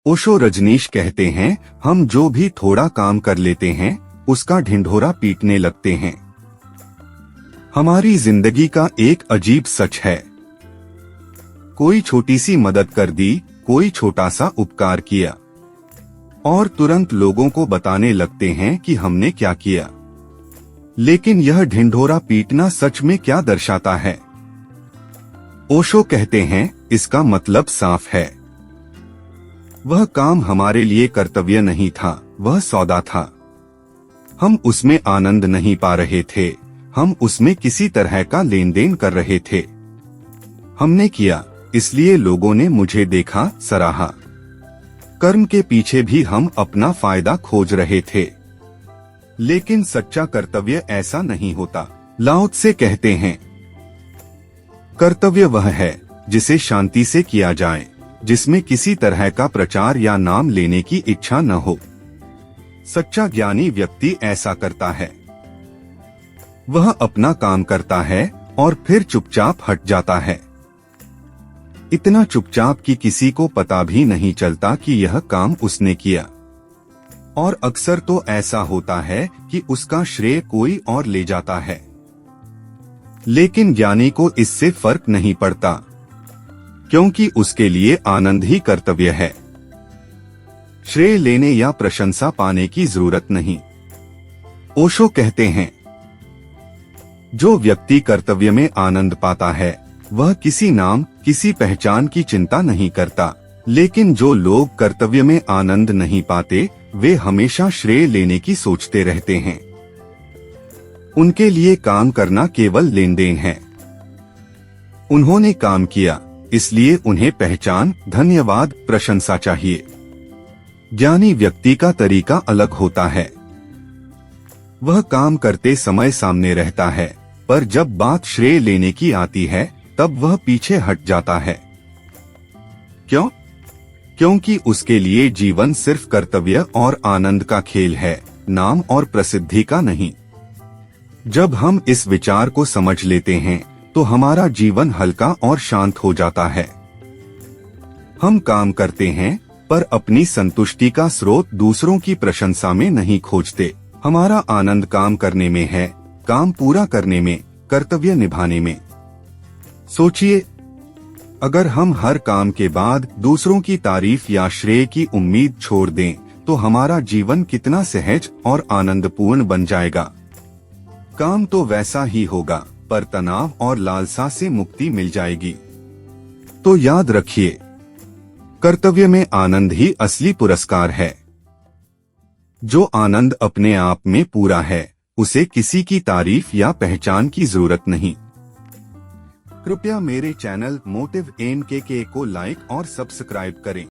ओशो रजनीश कहते हैं, हम जो भी थोड़ा काम कर लेते हैं उसका ढिंढोरा पीटने लगते हैं। हमारी जिंदगी का एक अजीब सच है। कोई छोटी सी मदद कर दी, कोई छोटा सा उपकार किया और तुरंत लोगों को बताने लगते हैं कि हमने क्या किया। लेकिन यह ढिंढोरा पीटना सच में क्या दर्शाता है? ओशो कहते हैं, इसका मतलब साफ है। वह काम हमारे लिए कर्तव्य नहीं था, वह सौदा था। हम उसमें आनंद नहीं पा रहे थे, हम उसमें किसी तरह का लेन देन कर रहे थे। हमने किया, इसलिए लोगों ने मुझे देखा, सराहा। कर्म के पीछे भी हम अपना फायदा खोज रहे थे। लेकिन सच्चा कर्तव्य ऐसा नहीं होता। लाओ त्से कहते हैं, कर्तव्य वह है जिसे शांति से किया जाए, जिसमें किसी तरह का प्रचार या नाम लेने की इच्छा न हो। सच्चा ज्ञानी व्यक्ति ऐसा करता है। वह अपना काम करता है और फिर चुपचाप हट जाता है। इतना चुपचाप कि किसी को पता भी नहीं चलता कि यह काम उसने किया। और अक्सर तो ऐसा होता है कि उसका श्रेय कोई और ले जाता है। लेकिन ज्ञानी को इससे फर्क नहीं पड़ता, क्योंकि उसके लिए आनंद ही कर्तव्य है। श्रेय लेने या प्रशंसा पाने की जरूरत नहीं। ओशो कहते हैं, जो व्यक्ति कर्तव्य में आनंद पाता है वह किसी नाम, किसी पहचान की चिंता नहीं करता। लेकिन जो लोग कर्तव्य में आनंद नहीं पाते वे हमेशा श्रेय लेने की सोचते रहते हैं। उनके लिए काम करना केवल लेन देन है। उन्होंने काम किया, इसलिए उन्हें पहचान, धन्यवाद, प्रशंसा चाहिए। ज्ञानी व्यक्ति का तरीका अलग होता है। वह काम करते समय सामने रहता है, पर जब बात श्रेय लेने की आती है तब वह पीछे हट जाता है। क्यों? क्योंकि उसके लिए जीवन सिर्फ कर्तव्य और आनंद का खेल है, नाम और प्रसिद्धि का नहीं। जब हम इस विचार को समझ लेते हैं तो हमारा जीवन हल्का और शांत हो जाता है। हम काम करते हैं पर अपनी संतुष्टि का स्रोत दूसरों की प्रशंसा में नहीं खोजते। हमारा आनंद काम करने में है, काम पूरा करने में, कर्तव्य निभाने में। सोचिए, अगर हम हर काम के बाद दूसरों की तारीफ या श्रेय की उम्मीद छोड़ दें तो हमारा जीवन कितना सहज और आनंदपूर्ण बन जाएगा। काम तो वैसा ही होगा, पर तनाव और लालसा से मुक्ति मिल जाएगी। तो याद रखिए, कर्तव्य में आनंद ही असली पुरस्कार है। जो आनंद अपने आप में पूरा है उसे किसी की तारीफ या पहचान की जरूरत नहीं। कृपया मेरे चैनल मोटिव MKK को लाइक और सब्सक्राइब करें।